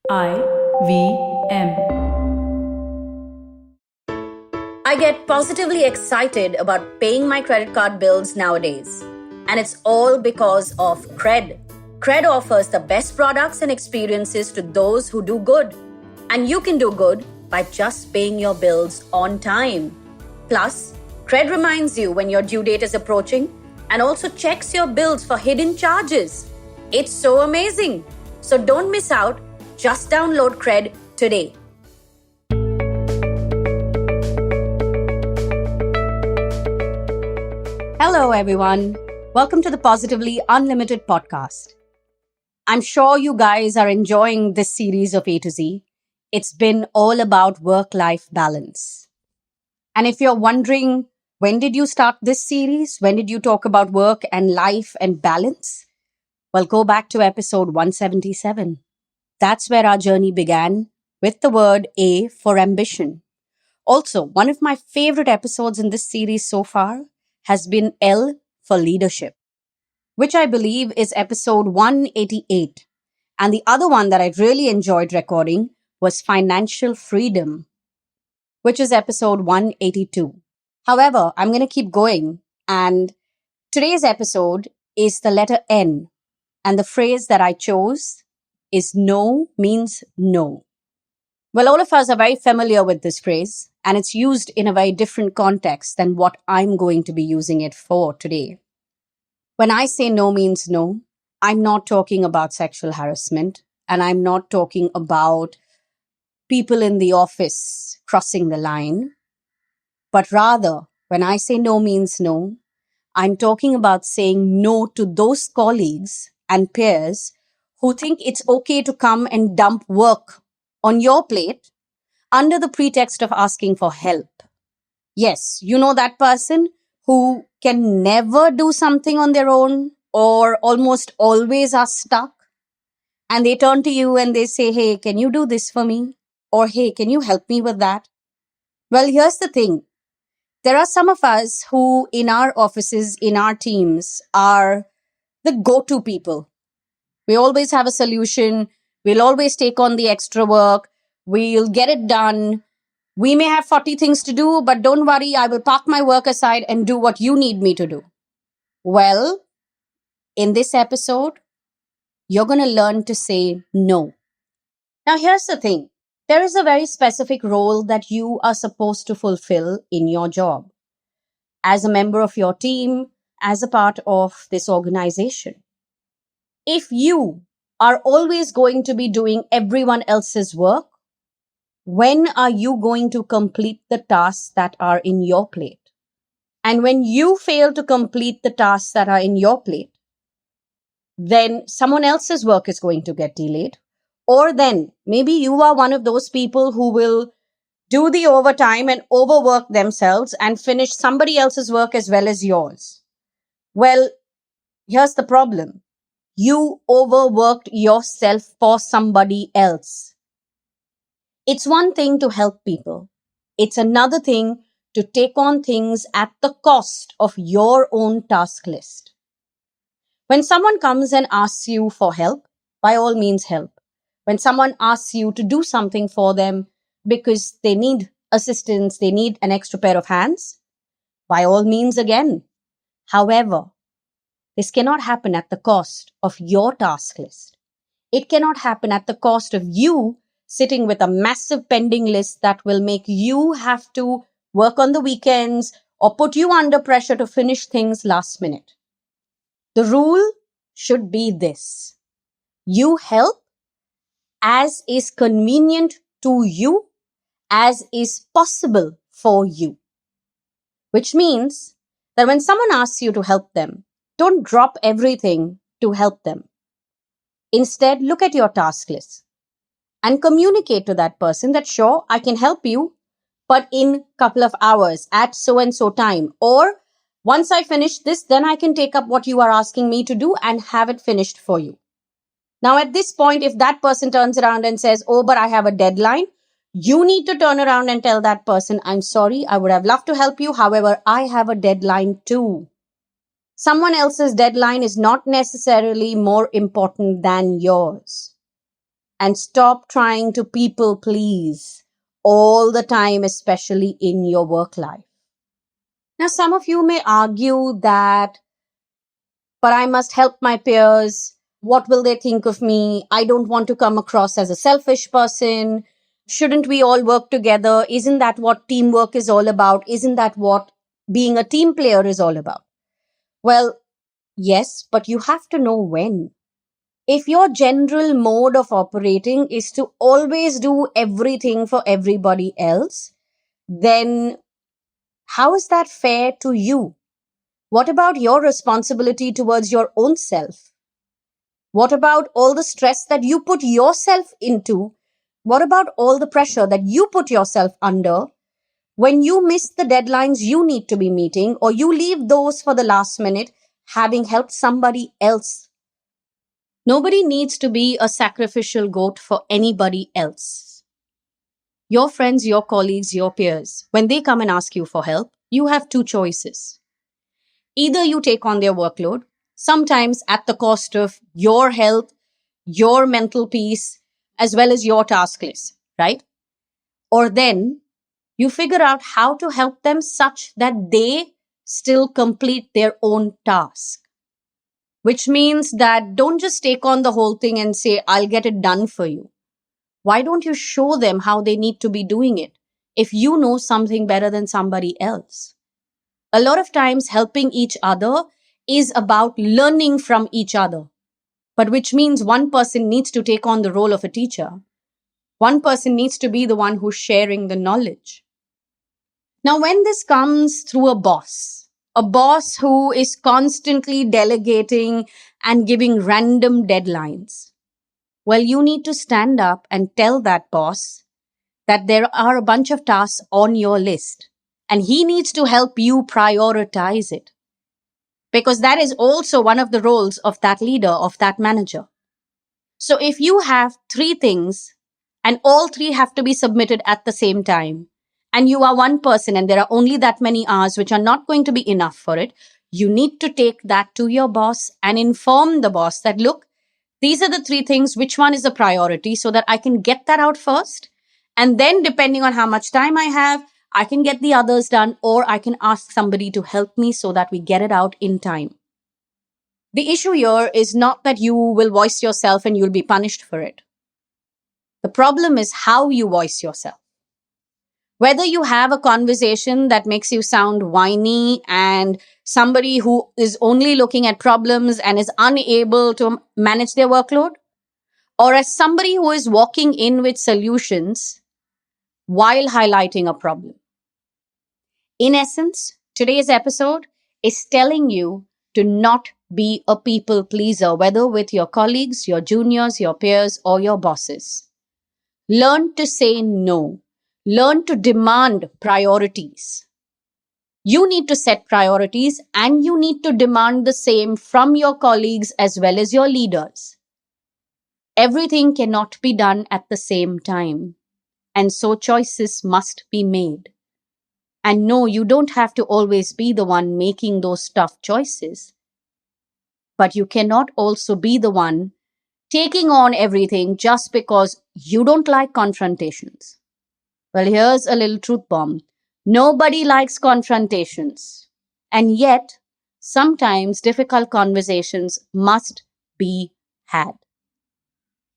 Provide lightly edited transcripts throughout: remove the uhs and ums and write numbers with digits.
IVM. I get positively excited about paying my credit card bills nowadays. And it's all because of Cred. Cred offers the best products and experiences to those who do good. And you can do good by just paying your bills on time. Plus, Cred reminds you when your due date is approaching and also checks your bills for hidden charges. It's so amazing. So don't miss out. Just download Cred today. Hello, everyone. Welcome to the Positively Unlimited podcast. I'm sure you guys are enjoying this series of A to Z. It's been all about work-life balance. And if you're wondering, when did you start this series? When did you talk about work and life and balance? Well, go back to episode 177. That's where our journey began with the word A for ambition. Also, one of my favorite episodes in this series so far has been L for leadership, which I believe is episode 188. And the other one that I really enjoyed recording was financial freedom, which is episode 182. However, I'm going to keep going. And today's episode is the letter N. And the phrase that I chose is no means no. Well, all of us are very familiar with this phrase, and it's used in a very different context than what I'm going to be using it for today. When I say no means no, I'm not talking about sexual harassment, and I'm not talking about people in the office crossing the line. But rather, when I say no means no, I'm talking about saying no to those colleagues and peers who think it's okay to come and dump work on your plate under the pretext of asking for help. Yes, you know that person who can never do something on their own or almost always are stuck, and they turn to you and they say, hey, can you do this for me? Or hey, can you help me with that? Well, here's the thing. There are some of us who in our offices, in our teams, are the go-to people. We always have a solution. We'll always take on the extra work. We'll get it done. We may have 40 things to do, but don't worry, I will park my work aside and do what you need me to do. Well, in this episode, you're going to learn to say no. Now, here's the thing. There is a very specific role that you are supposed to fulfill in your job as a member of your team, as a part of this organization. If you are always going to be doing everyone else's work, when are you going to complete the tasks that are in your plate? And when you fail to complete the tasks that are in your plate, then someone else's work is going to get delayed. Or then maybe you are one of those people who will do the overtime and overwork themselves and finish somebody else's work as well as yours. Well, here's the problem. You overworked yourself for somebody else. It's one thing to help people. It's another thing to take on things at the cost of your own task list. When someone comes and asks you for help, by all means help. When someone asks you to do something for them because they need assistance, they need an extra pair of hands, by all means again. However, this cannot happen at the cost of your task list. It cannot happen at the cost of you sitting with a massive pending list that will make you have to work on the weekends or put you under pressure to finish things last minute. The rule should be this. You help as is convenient to you, as is possible for you. Which means that when someone asks you to help them, don't drop everything to help them. Instead, look at your task list and communicate to that person that sure, I can help you, but in a couple of hours at so-and-so time. Or once I finish this, then I can take up what you are asking me to do and have it finished for you. Now, at this point, if that person turns around and says, oh, but I have a deadline, you need to turn around and tell that person, I'm sorry, I would have loved to help you. However, I have a deadline too. Someone else's deadline is not necessarily more important than yours. and stop trying to people please all the time, especially in your work life. Now, some of you may argue that, but I must help my peers. What will they think of me? I don't want to come across as a selfish person. Shouldn't we all work together? Isn't that what teamwork is all about? Isn't that what being a team player is all about? Well, yes, but you have to know when. If your general mode of operating is to always do everything for everybody else, then how is that fair to you? What about your responsibility towards your own self? What about all the stress that you put yourself into? What about all the pressure that you put yourself under when you miss the deadlines you need to be meeting, or you leave those for the last minute, having helped somebody else? Nobody needs to be a sacrificial goat for anybody else. Your friends, your colleagues, your peers, when they come and ask you for help, you have two choices. Either you take on their workload, sometimes at the cost of your health, your mental peace, as well as your task list, right? Or then you figure out how to help them such that they still complete their own task. Which means that don't just take on the whole thing and say, I'll get it done for you. Why don't you show them how they need to be doing it if you know something better than somebody else? A lot of times, helping each other is about learning from each other, but which means one person needs to take on the role of a teacher. One person needs to be the one who's sharing the knowledge. Now, when this comes through a boss who is constantly delegating and giving random deadlines, well, you need to stand up and tell that boss that there are a bunch of tasks on your list and he needs to help you prioritize it. Because that is also one of the roles of that leader, of that manager. So if you have three things and all three have to be submitted at the same time, and you are one person and there are only that many hours which are not going to be enough for it, you need to take that to your boss and inform the boss that, look, these are the three things, which one is a priority, so that I can get that out first. And then depending on how much time I have, I can get the others done, or I can ask somebody to help me so that we get it out in time. The issue here is not that you will voice yourself and you'll be punished for it. The problem is how you voice yourself. Whether you have a conversation that makes you sound whiny and somebody who is only looking at problems and is unable to manage their workload, or as somebody who is walking in with solutions while highlighting a problem. In essence, today's episode is telling you to not be a people pleaser, whether with your colleagues, your juniors, your peers, or your bosses. Learn to say no. Learn to demand priorities. You need to set priorities and you need to demand the same from your colleagues as well as your leaders. Everything cannot be done at the same time, and so choices must be made. And no, you don't have to always be the one making those tough choices. But you cannot also be the one taking on everything just because you don't like confrontations. Well, here's a little truth bomb. Nobody likes confrontations. And yet, sometimes difficult conversations must be had.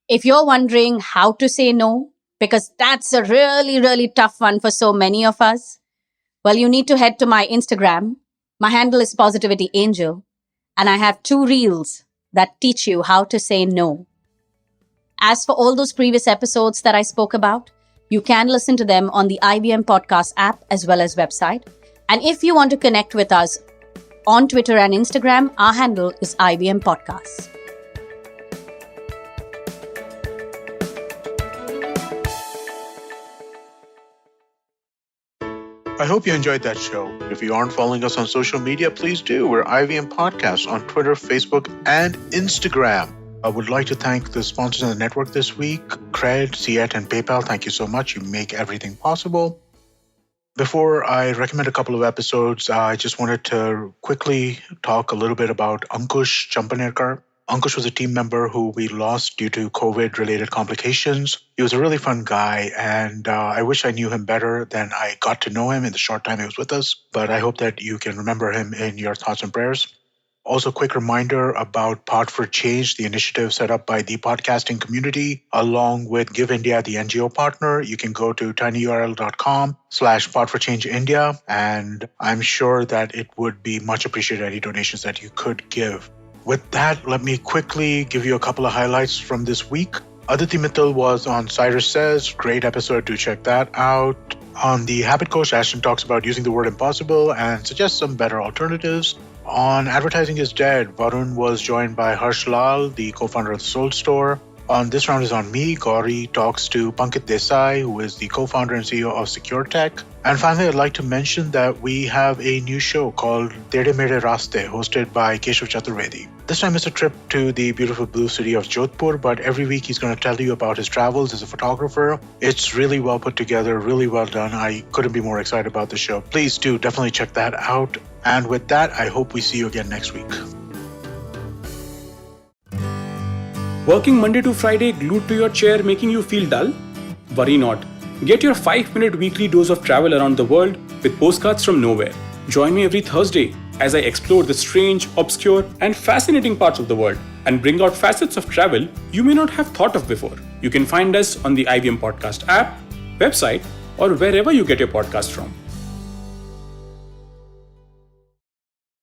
If you're wondering how to say no, because that's a really, really tough one for so many of us, well, you need to head to my Instagram. My handle is Positivity Angel, and I have 2 reels that teach you how to say no. As for all those previous episodes that I spoke about, you can listen to them on the IVM Podcast app as well as website. And if you want to connect with us on Twitter and Instagram, our handle is IVM Podcasts. I hope you enjoyed that show. If you aren't following us on social media, please do. We're IVM Podcasts on Twitter, Facebook, and Instagram. I would like to thank the sponsors on the network this week, Cred, Ciet, and PayPal. Thank you so much. You make everything possible. Before I recommend a couple of episodes, I just wanted to quickly talk a little bit about Ankush Champanerkar. Ankush was a team member who we lost due to COVID-related complications. He was a really fun guy, and I wish I knew him better than I got to know him in the short time he was with us. But I hope that you can remember him in your thoughts and prayers. Also, quick reminder about Pod for Change, the initiative set up by the podcasting community, along with Give India, the NGO partner. You can go to tinyurl.com/Pod for Change India, and I'm sure that it would be much appreciated any donations that you could give. With that, let me quickly give you a couple of highlights from this week. Aditi Mittal was on Cyrus Says. Great episode, do check that out. On the Habit Coach, Ashton talks about using the word impossible and suggests some better alternatives. On Advertising is Dead, Varun was joined by Harsh Lal, the co-founder of the Soul Store. On This Round is on Me, Gauri talks to Pankit Desai, who is the co-founder and CEO of Secure Tech. And finally, I'd like to mention that we have a new show called Tere Mere Raste, hosted by Chetna Chakravarthy. This time it's a trip to the beautiful blue city of Jodhpur, but every week he's going to tell you about his travels as a photographer. It's really well put together, really well done. I couldn't be more excited about the show. Please do definitely check that out. And with that, I hope we see you again next week. Working Monday to Friday glued to your chair making you feel dull? Worry not. Get your 5-minute weekly dose of travel around the world with Postcards from Nowhere. Join me every Thursday as I explore the strange, obscure, and fascinating parts of the world and bring out facets of travel you may not have thought of before. You can find us on the IVM Podcast app, website, or wherever you get your podcast from.